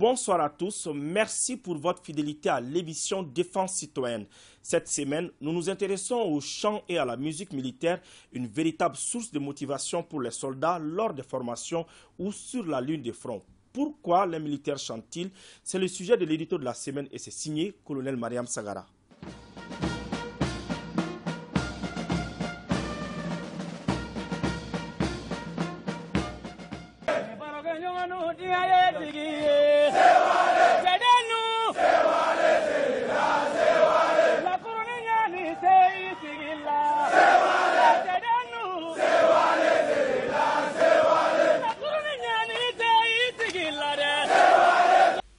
Bonsoir à tous, merci pour votre fidélité à l'émission Défense citoyenne. Cette semaine, nous nous intéressons au chant et à la musique militaire, une véritable source de motivation pour les soldats lors des formations ou sur la ligne de front. Pourquoi les militaires chantent-ils? C'est le sujet de l'édito de la semaine et c'est signé Colonel Mariam Sagara.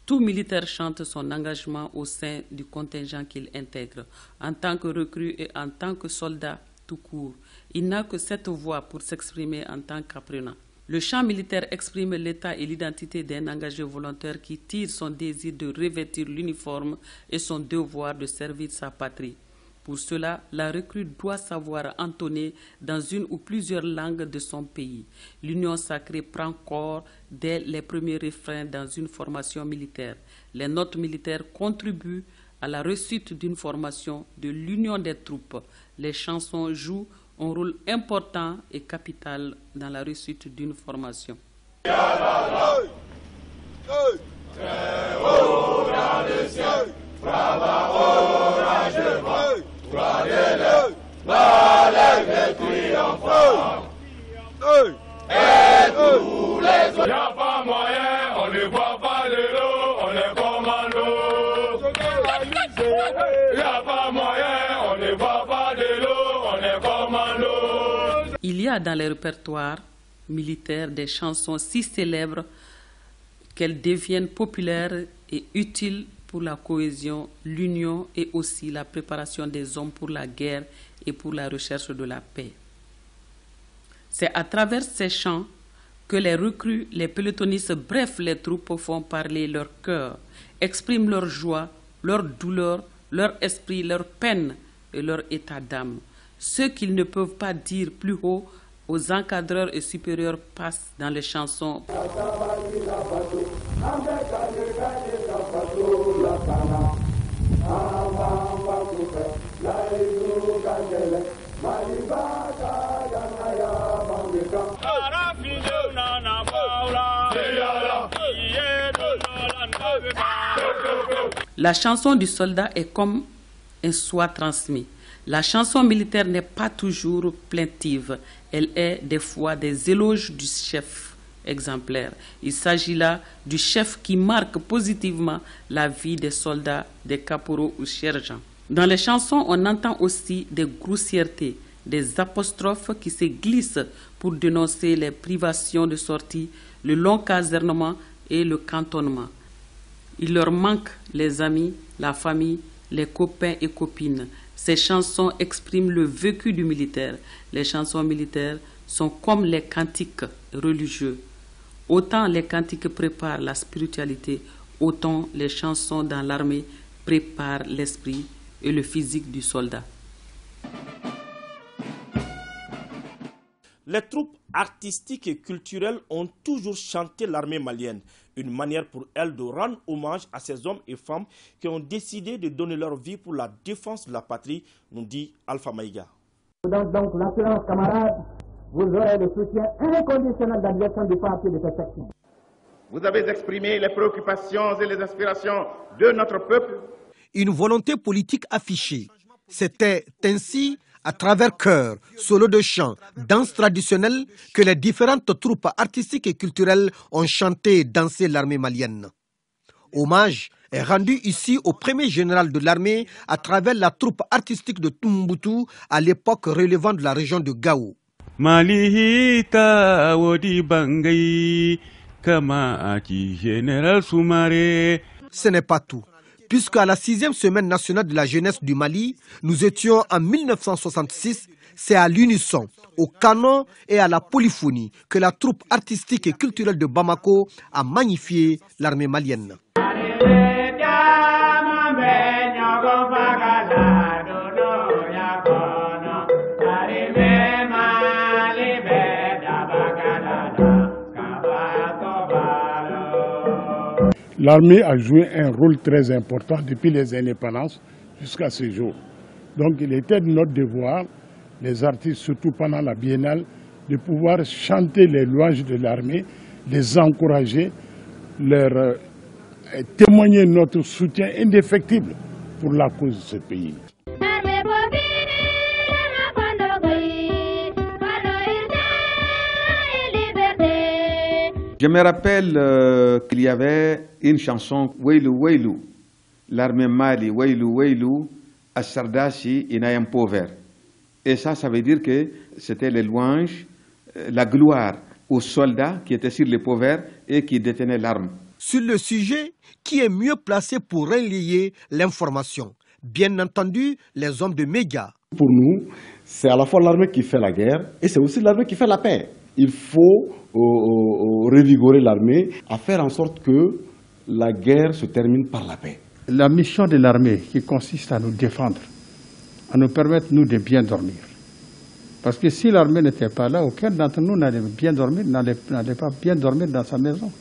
Tout militaire chante son engagement au sein du contingent qu'il intègre, en tant que recrue et en tant que soldat tout court. Il n'a que cette voix pour s'exprimer en tant qu'apprenant. Le chant militaire exprime l'état et l'identité d'un engagé volontaire qui tire son désir de revêtir l'uniforme et son devoir de servir sa patrie. Pour cela, la recrue doit savoir entonner dans une ou plusieurs langues de son pays. L'union sacrée prend corps dès les premiers refrains dans une formation militaire. Les notes militaires contribuent à la réussite d'une formation de l'union des troupes. Les chansons jouent un rôle important et capital dans la réussite d'une formation. Il y a dans les répertoires militaires des chansons si célèbres qu'elles deviennent populaires et utiles pour la cohésion, l'union et aussi la préparation des hommes pour la guerre et pour la recherche de la paix. C'est à travers ces chants que les recrues, les pelotonistes, bref, les troupes font parler leur cœur, expriment leur joie, leur douleur, leur esprit, leur peine et leur état d'âme. Ce qu'ils ne peuvent pas dire plus haut aux encadreurs et supérieurs passent dans les chansons. La chanson du soldat est comme un soi transmis. La chanson militaire n'est pas toujours plaintive. Elle est des fois des éloges du chef exemplaire. Il s'agit là du chef qui marque positivement la vie des soldats, des caporaux ou sergents. Dans les chansons, on entend aussi des grossièretés, des apostrophes qui se glissent pour dénoncer les privations de sortie, le long casernement et le cantonnement. Il leur manque les amis, la famille, les copains et copines. Ces chansons expriment le vécu du militaire. Les chansons militaires sont comme les cantiques religieux. Autant les cantiques préparent la spiritualité, autant les chansons dans l'armée préparent l'esprit et le physique du soldat. Les troupes artistiques et culturelles ont toujours chanté l'armée malienne, une manière pour elles de rendre hommage à ces hommes et femmes qui ont décidé de donner leur vie pour la défense de la patrie, nous dit Alpha Maïga. Donc l'assurance camarade, vous aurez le soutien inconditionnel de la direction du parti de cette section. Vous avez exprimé les préoccupations et les aspirations de notre peuple. Une volonté politique affichée. C'était ainsi, à travers chœurs, solos de chant, danses traditionnelles, que les différentes troupes artistiques et culturelles ont chanté et dansé l'armée malienne. Hommage est rendu ici au premier général de l'armée à travers la troupe artistique de Tumboutou, à l'époque relevant de la région de Gao. Malihita wodi bangai kama aki général Soumaré. Ce n'est pas tout. Puisqu'à la 6e semaine nationale de la jeunesse du Mali, nous étions en 1966, c'est à l'unisson, au canon et à la polyphonie que la troupe artistique et culturelle de Bamako a magnifié l'armée malienne. L'armée a joué un rôle très important depuis les indépendances jusqu'à ce jour. Donc il était de notre devoir, les artistes, surtout pendant la biennale, de pouvoir chanter les louanges de l'armée, les encourager, leur témoigner notre soutien indéfectible pour la cause de ce pays. Je me rappelle qu'il y avait une chanson, Wailou Wailou, l'armée Mali, Wailou Wailou, Asardashi, Inayam Pover. Et ça veut dire que c'était les louanges, la gloire aux soldats qui étaient sur les pauvres et qui détenaient l'arme. Sur le sujet, qui est mieux placé pour relayer l'information? Bien entendu, les hommes de médias. Pour nous, c'est à la fois l'armée qui fait la guerre et c'est aussi l'armée qui fait la paix. Il faut revigorer l'armée à faire en sorte que la guerre se termine par la paix. La mission de l'armée qui consiste à nous défendre, à nous permettre nous de bien dormir. Parce que si l'armée n'était pas là, aucun d'entre nous n'allait pas bien dormir dans sa maison.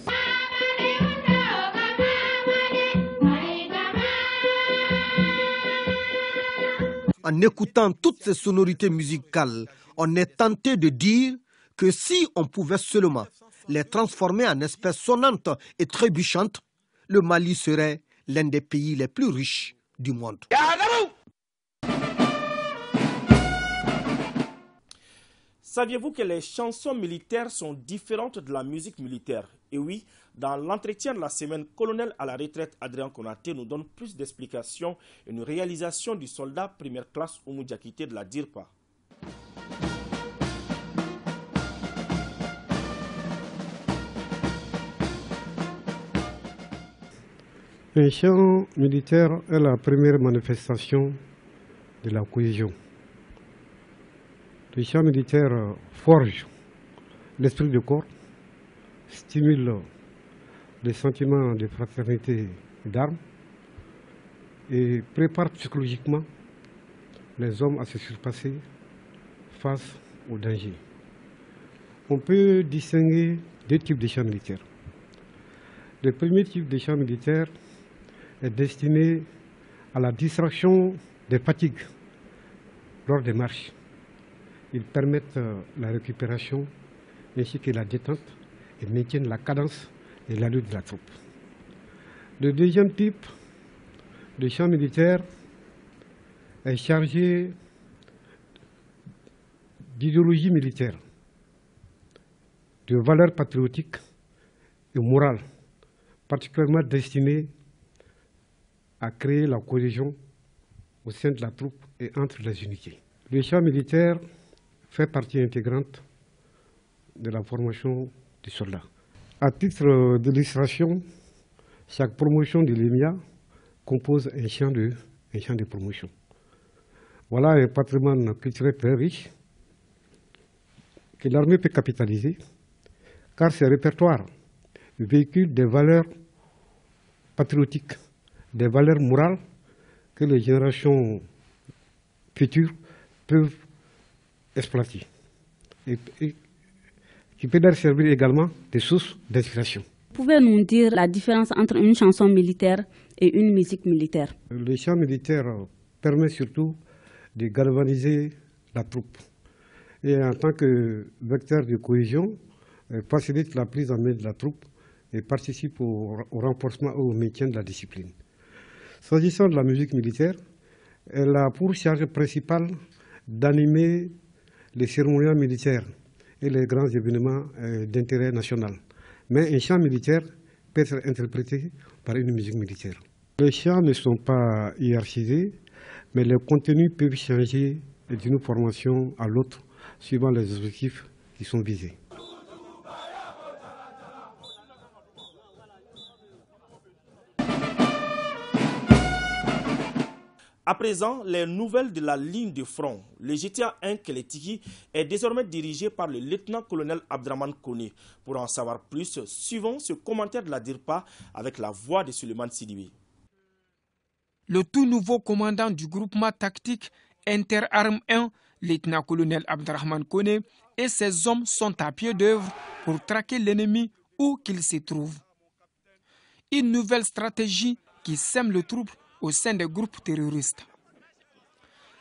En écoutant toutes ces sonorités musicales, on est tenté de dire que si on pouvait seulement les transformer en espèces sonnantes et trébuchantes, le Mali serait l'un des pays les plus riches du monde. Saviez-vous que les chansons militaires sont différentes de la musique militaire? Et oui, dans l'entretien de la semaine, colonel à la retraite Adrien Konaté nous donne plus d'explications et une réalisation du soldat première classe Oumou Diakité de la DIRPA. Un chant militaire est la première manifestation de la cohésion. Le chant militaire forge l'esprit de corps, stimule les sentiments de fraternité d'armes et prépare psychologiquement les hommes à se surpasser face au danger. On peut distinguer deux types de chants militaires. Le premier type de chant militaire est destiné à la distraction des fatigues lors des marches. Ils permettent la récupération ainsi que la détente et maintiennent la cadence et l'allure de la troupe. Le deuxième type de chant militaire est chargé d'idéologie militaire, de valeurs patriotiques et morales, particulièrement destinées à créer la cohésion au sein de la troupe et entre les unités. Le chant militaire fait partie intégrante de la formation des soldats. À titre d'illustration, chaque promotion de l'EMIA compose un champ de promotion. Voilà un patrimoine culturel très riche que l'armée peut capitaliser, car ces répertoires véhiculent des valeurs patriotiques, des valeurs morales que les générations futures peuvent exploiter et qui peut leur servir également des sources d'inspiration. Pouvez-vous nous dire la différence entre une chanson militaire et une musique militaire? Le chant militaire permet surtout de galvaniser la troupe et en tant que vecteur de cohésion, facilite la prise en main de la troupe et participe au renforcement et au maintien de la discipline. S'agissant de la musique militaire, elle a pour charge principale d'animer les cérémonies militaires et les grands événements d'intérêt national. Mais un chant militaire peut être interprété par une musique militaire. Les chants ne sont pas hiérarchisés, mais les contenus peuvent changer d'une formation à l'autre suivant les objectifs qui sont visés. À présent, les nouvelles de la ligne de front. Le GTA 1 Kélétiki est désormais dirigé par le lieutenant-colonel Abdraman Koné. Pour en savoir plus, suivons ce commentaire de la DIRPA avec la voix de Suleiman Sidibé. Le tout nouveau commandant du groupement tactique Interarmes 1, lieutenant-colonel Abdraman Koné, et ses hommes sont à pied d'œuvre pour traquer l'ennemi où qu'il se trouve. une nouvelle stratégie qui sème le trouble au sein des groupes terroristes.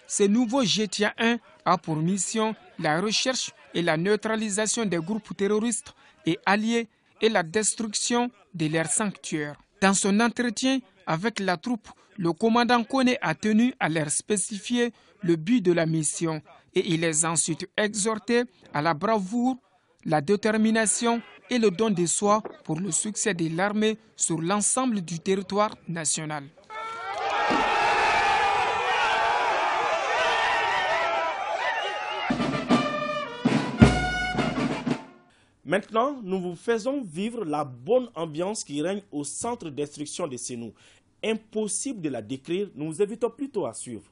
Ce nouveau GTA-1 a pour mission la recherche et la neutralisation des groupes terroristes et alliés et la destruction de leurs sanctuaires. Dans son entretien avec la troupe, le commandant Kone a tenu à leur spécifier le but de la mission et il les a ensuite exhortés à la bravoure, la détermination et le don de soi pour le succès de l'armée sur l'ensemble du territoire national. Maintenant, nous vous faisons vivre la bonne ambiance qui règne au centre d'instruction de Sénou. Impossible de la décrire, nous vous invitons plutôt à suivre.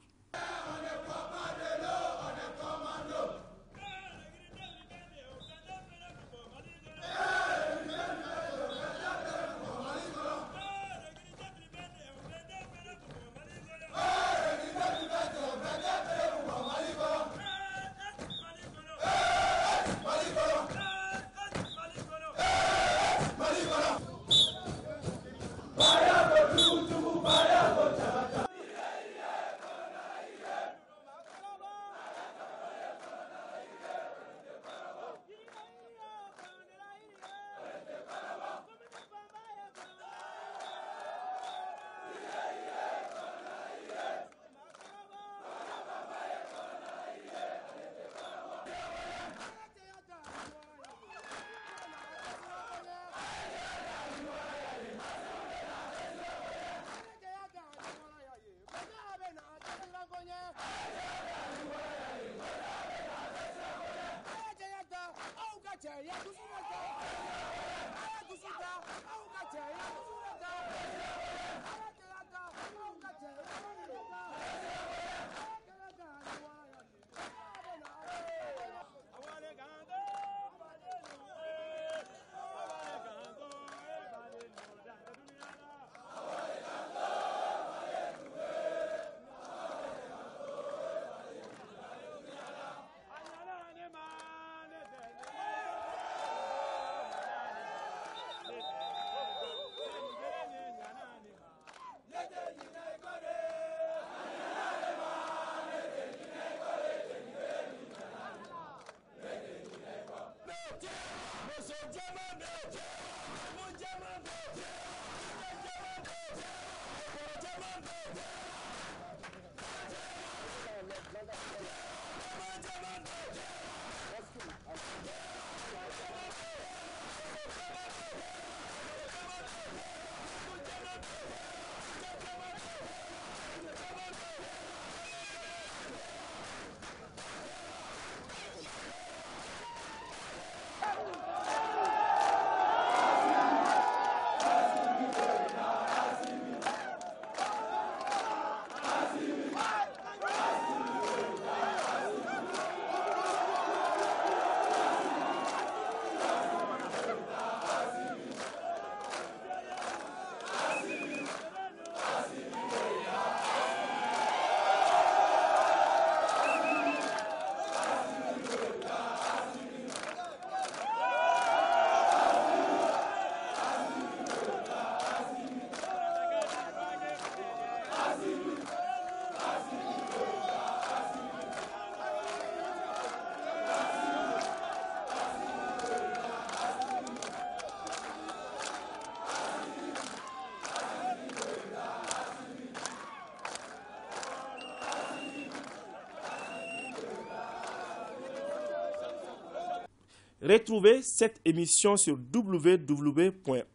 Retrouvez cette émission sur www.ortm.ml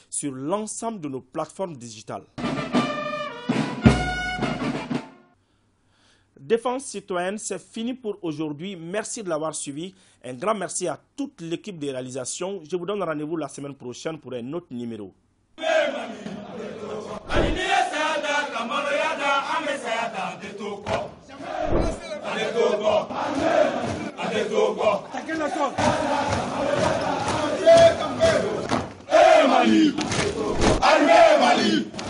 sur l'ensemble de nos plateformes digitales. Défense citoyenne, c'est fini pour aujourd'hui. Merci de l'avoir suivi. Un grand merci à toute l'équipe de réalisation. Je vous donne rendez-vous la semaine prochaine pour un autre numéro. Mali, Mali.